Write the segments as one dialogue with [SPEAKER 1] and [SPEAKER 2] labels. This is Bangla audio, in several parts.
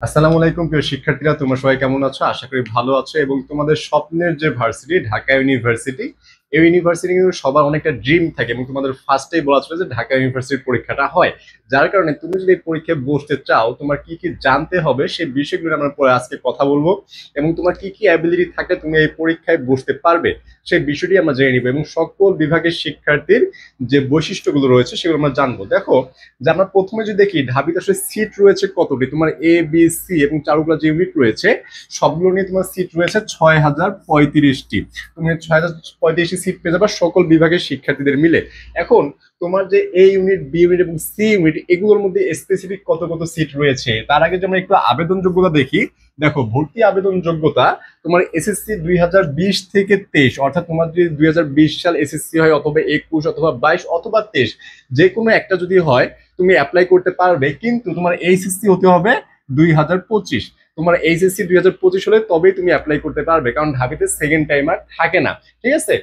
[SPEAKER 1] আসসালামু আলাইকুম প্রিয় শিক্ষার্থীরা, তোমরা সবাই কেমন আছো? আশা করি ভালো আছো এবং তোমাদের স্বপ্নের যে ভার্সিটি ঢাকা ইউনিভার্সিটি, এই ইউনিভার্সিটি কিন্তু সবার অনেকটা ড্রিম থাকে এবং তোমাদের ফার্স্টেই বলা ছিল যে ঢাকা ইউনিভার্সিটির পরীক্ষাটা হয়। যার কারণে তুমি যদি এই পরীক্ষায় বসতে চাও, তোমার কি কি জানতে হবে সেই বিষয়গুলো আমরা পরে আজকে কথা বলবো এবং তোমার কি কি অ্যাবিলিটি থাকলে তুমি এই পরীক্ষায় বসতে পারবে সেই বিষয়টি আমরা জেনে নিব এবং সকল বিভাগের শিক্ষার্থীর যে বৈশিষ্ট্যগুলো রয়েছে সেগুলো আমরা জানবো। দেখো, যে আমরা প্রথমে যদি দেখি ঢাবিতে আসলে সিট রয়েছে কতটি, তোমার এ বি সি এবং চারুকলা যে ইউনিট রয়েছে সবগুলো নিয়ে তোমার সিট রয়েছে 6035টি। তুমি 6035টি সিট পেয়ে যাবে সকল বিভাগের শিক্ষার্থীদের মিলে। এখন তোমার যে এ ইউনিট, বি ইউনিট এবং সি ইউনিট এগুলোর মধ্যে স্পেসিফিক কত কত সিট রয়েছে তার আগে যে আমরা একটু আবেদন যোগ্যতা দেখি। দেখো, ভর্তি আবেদন যোগ্যতা তোমার এসএসসি 2020 থেকে 23, অর্থাৎ তোমার যদি 2020 সাল এসএসসি হয় অথবা 21 অথবা 22 অথবা 23, যে কোনো একটা যদি হয় তুমি অ্যাপ্লাই করতে পারবে, কিন্তু তোমার এইচএসসি হতে হবে 2025। তোমার এইচএসসি 2025 হলে তবেই তুমি অ্যাপ্লাই করতে পারবে, কারণ ঢাবিতে সেকেন্ড টাইমার থাকে না। ঠিক আছে,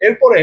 [SPEAKER 1] এরপরে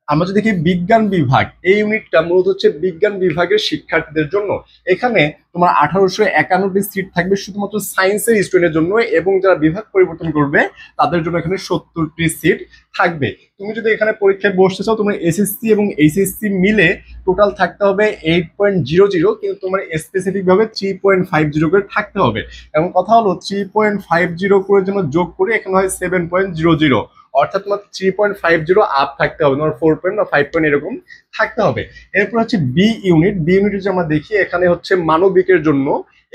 [SPEAKER 1] আমরা যদি দেখি বিজ্ঞান বিভাগ, এই ইউনিটটা মূলত হচ্ছে বিজ্ঞান বিভাগের শিক্ষার্থীদের জন্য। এখানে তোমার 1851টি সিট থাকবে শুধুমাত্র সায়েন্সের স্টুডেন্টের জন্য এবং যারা বিভাগ পরিবর্তন করবে তাদের জন্য এখানে 70টি সিট থাকবে। তুমি যদি এখানে পরীক্ষায় বসতে চাও, তোমার এসএসসি এবং এইচএসসি মিলে টোটাল থাকতে হবে 8.00, কিন্তু তোমার স্পেসিফিক ভাবে 3.50 করে থাকতে হবে। এবং কথা হলো 3.50 করে যেন যোগ করে এখানে হয় 7.00, অর্থাৎ তোমার 3.50 আপ থাকতে হবে, তোমার 4 বা 5 এরকম থাকতে হবে। এরপর হচ্ছে বি ইউনিট। বি ইউনিট যদি আমরা দেখি, এখানে হচ্ছে মানবিকের জন্য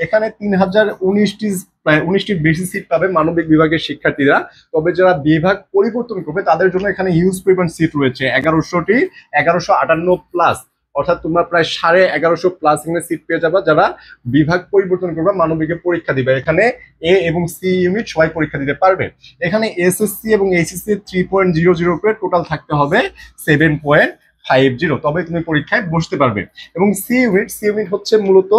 [SPEAKER 1] এখানে 3019টি, প্রায় 19টির বেশি সিট পাবে মানবিক বিভাগের শিক্ষার্থীরা। তবে যারা বিভাগ পরিবর্তন করবে তাদের জন্য এখানে হিউজ পরিমাণ সিট রয়েছে, 1100টি, 1158 প্লাস, অর্থাৎ তোমরা প্রায় 1150 প্লাস এখানে সিট পেয়ে যাবে যারা বিভাগ পরিবর্তন করবে, মানবিকে পরীক্ষা দিবে। এখানে এ এবং সি ইউনিট সবাই পরীক্ষা দিতে পারবে। এখানে এসএসসি এবং এইচএসসি 3.00 করে টোটাল থাকতে হবে 7.50, তবে তুমি পরীক্ষায় বসতে পারবে। এবং সি ইউনিট, সি ইউনিট হচ্ছে মূলত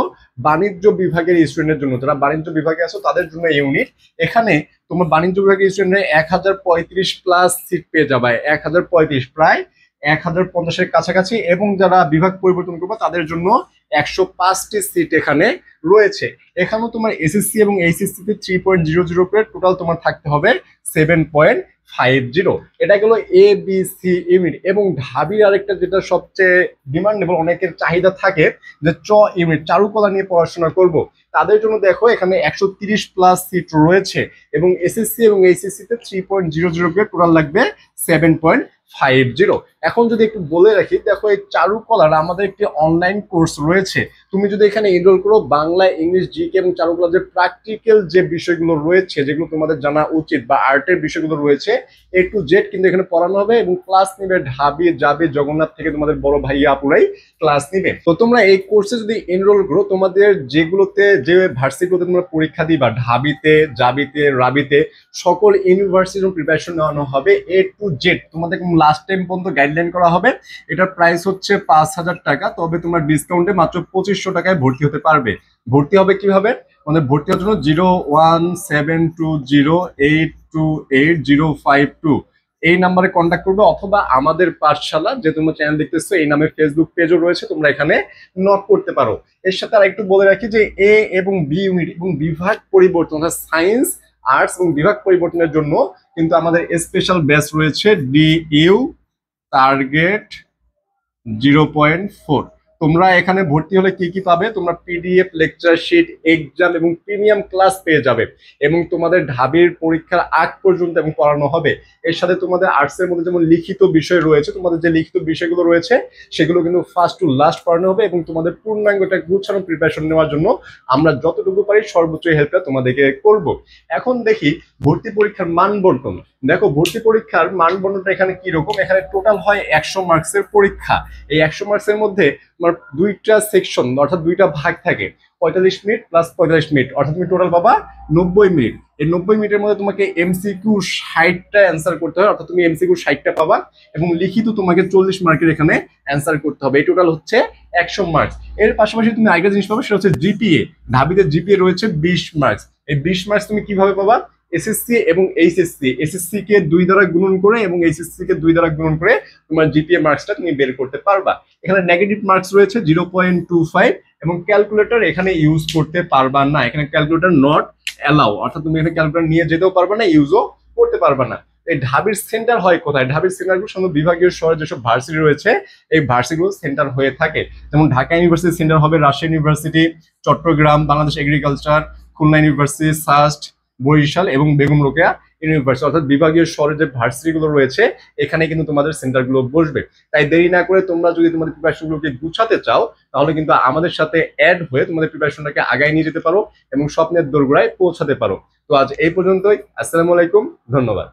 [SPEAKER 1] বাণিজ্য বিভাগের স্টুডেন্টের জন্য, যারা বাণিজ্য বিভাগে আছো তাদের জন্য ইউনিট। এখানে তোমার বাণিজ্য বিভাগের স্টুডেন্ট 1035 প্লাস সিট পেয়ে যাবে, 1035, প্রায় 1050-এর কাছাকাছি। এবং যারা বিভাগ পরিবর্তন করবে তাদের জন্য 105টি সিট এখানে রয়েছে। এখানেও তোমার এসএসসি এবং এইচএসসি তে 3.00 করে টোটাল তোমার থাকতে হবে 7.50। এটা গেল এ বি সি ইউনিট। এবং ঢাবির আরেকটা যেটা সবচেয়ে ডিমান্ডেবল, অনেকের চাহিদা থাকে যে চ ইউনিট, চারুকলা নিয়ে পড়াশোনা করব, তাদের জন্য দেখো এখানে 130 প্লাস সিট রয়েছে এবং এসএসসি এবং এইচএসসি তে 3.00 করে টোটাল লাগবে 7.50। এখন যদি একটু বলে রাখি, দেখো এই চারুকলার আমাদের একটি অনলাইন কোর্স রয়েছে। তুমি যদি এখানে এনরোল করো, বাংলা, ইংলিশ, জিকে এবং চারুকলার যে প্র্যাকটিক্যাল যে বিষয়গুলো রয়েছে যেগুলো তোমাদের জানা উচিত বা আর্টের বিষয়গুলো রয়েছে এ টু জেড কিন্তু এখানে পড়ানো হবে এবং ক্লাস নিবে ঢাবি, যাবে জগন্নাথ থেকে তোমাদের বড় ভাইয়া আপুরাই ক্লাস নিবে। তো তোমরা এই কোর্সে যদি এনরোল করো, তোমাদের যেগুলোতে যে ভার্সিটিগুলোতে তোমরা পরীক্ষা দিবা, ঢাবিতে, জাবিতে, রাবিতে, সকল ইউনিভার্সিটির প্রিপারেশন নেওয়ানো হবে এ টু জেড। তোমাদের লাস্ট টাইম পর্যন্ত গাইডলাইন করা হবে। এটার প্রাইস হচ্ছে 5000 টাকা, তবে তোমার ডিসকাউন্টে মাত্র 2500 টাকায় ভর্তি হতে পারবে। ভর্তি হবে কিভাবে? আমাদের ভর্তি হওয়ার জন্য 01720828052 এই নাম্বারে কন্ট্যাক্ট করবে, অথবা আমাদের পাঠশালা যে তোমরা চ্যানেল দেখতেছো এই নামে ফেসবুক পেজও রয়েছে, তোমরা এখানে নক করতে পারো। এর সাথে আর একটু বলে রাখি যে এ এবং বি ইউনিট এবং বিভাগ পরিবর্তন, অর্থাৎ সায়েন্স, আর্টস এবং বিভাগ পরিবর্তনের জন্য কিন্তু আমাদের স্পেশাল ব্যাচ রয়েছে, ডিইউ টার্গেট 0.4। তোমরা এখানে ভর্তি হলে কি কি পাবে? তোমরা পিডিএফ, লেকচার শিট, এক্সাম এবং প্রিমিয়াম ক্লাস পেয়ে যাবে এবং তোমাদের ঢাবির পরীক্ষার আগ পর্যন্ত এবং পড়ানো হবে। এর সাথে তোমাদের আর্টসের মধ্যে যেমন লিখিত বিষয় রয়েছে, তোমাদের যে লিখিত বিষয়গুলো রয়েছে সেগুলো কিন্তু ফার্স্ট টু লাস্ট পড়ানো হবে এবং তোমাদের পূর্ণাঙ্গটা গুছানো প্রিপারেশন নেওয়ার জন্য আমরা যতটুকু পারি সর্বোচ্চ হেল্পটা তোমাদেরকে করব। এখন দেখি ভর্তি পরীক্ষার মানবন্টন। দেখো, ভর্তি পরীক্ষার মানবন্টনটা এখানে কি রকম। এখানে টোটাল হয় 100 মার্কসের পরীক্ষা। এই 100 মার্কসের মধ্যে তোমার দুইটা সেকশন, অর্থাৎ দুইটা ভাগ থাকে, 45 মিনিট প্লাস 45 মিনিট, অর্থাৎ তুমি টোটাল পাবা 90 মিনিট। এই 90 মিনিটের মধ্যে তোমাকে এমসিকিউ 60টা অ্যান্সার করতে হবে, অর্থাৎ তুমি এমসিকিউ 60টা পাবা এবং লিখিত তোমাকে 40 মার্কের এখানে অ্যান্সার করতে হবে। এই টোটাল হচ্ছে 100 মার্কস। এর পাশাপাশি তুমি আরেকটা জিনিস পাবে, সেটা হচ্ছে জিপিএ। ঢাবিতে জিপিএ রয়েছে 20 মার্কস। এই 20 মার্কস তুমি কিভাবে পাবা? এসএসসি এবং এইচএসসি, এসএসসি কে 2 দ্বারা গুণন করে এবং এইচএসসি কে 2 দ্বারা গুণন করে তোমার জিপিএ মার্কসটা তুমি বের করতে পারবা। এখানে নেগেটিভ মার্কস রয়েছে 0.25 এবং ক্যালকুলেটর এখানে ইউজ করতে পারবা না, এখানে ক্যালকুলেটর নট অ্যালাউ, অর্থাৎ তুমি এখানে ক্যালকুলেটর নিয়ে যেতেও পারবা না, ইউজও করতে পারবা না। এই ঢাবির সেন্টার হয় কোথায়? ঢাবির সেন্টারগুলো সাধারণত বিভাগীয় শহরে যেসব ভার্সিটি রয়েছে এই ভার্সিটিগুলো সেন্টার হয়ে থাকে। যেমন ঢাকা ইউনিভার্সিটি সেন্টার হবে Rajshahi university, Chittagong, Bangladesh agriculture, Khulna university, SUST, Barishal এবং বেগম রোকেয়া ইউনিভার্সিটি, অর্থাৎ বিভাগীয় শহরের যে ভার্সিটিগুলো রয়েছে এখানে কিন্তু তোমাদের সেন্টারগুলো বসবে। তাই দেরি না করে তোমরা যদি তোমাদের প্রিপারেশনগুলোকে গুছাতে চাও তাহলে কিন্তু আমাদের সাথে অ্যাড হয়ে তোমাদের প্রিপারেশনটাকে আগায় নিয়ে যেতে পারো এবং স্বপ্নের দোরগোড়ায় পৌঁছাতে পারো। তো আজ এই পর্যন্তই। আসসালামু আলাইকুম, ধন্যবাদ।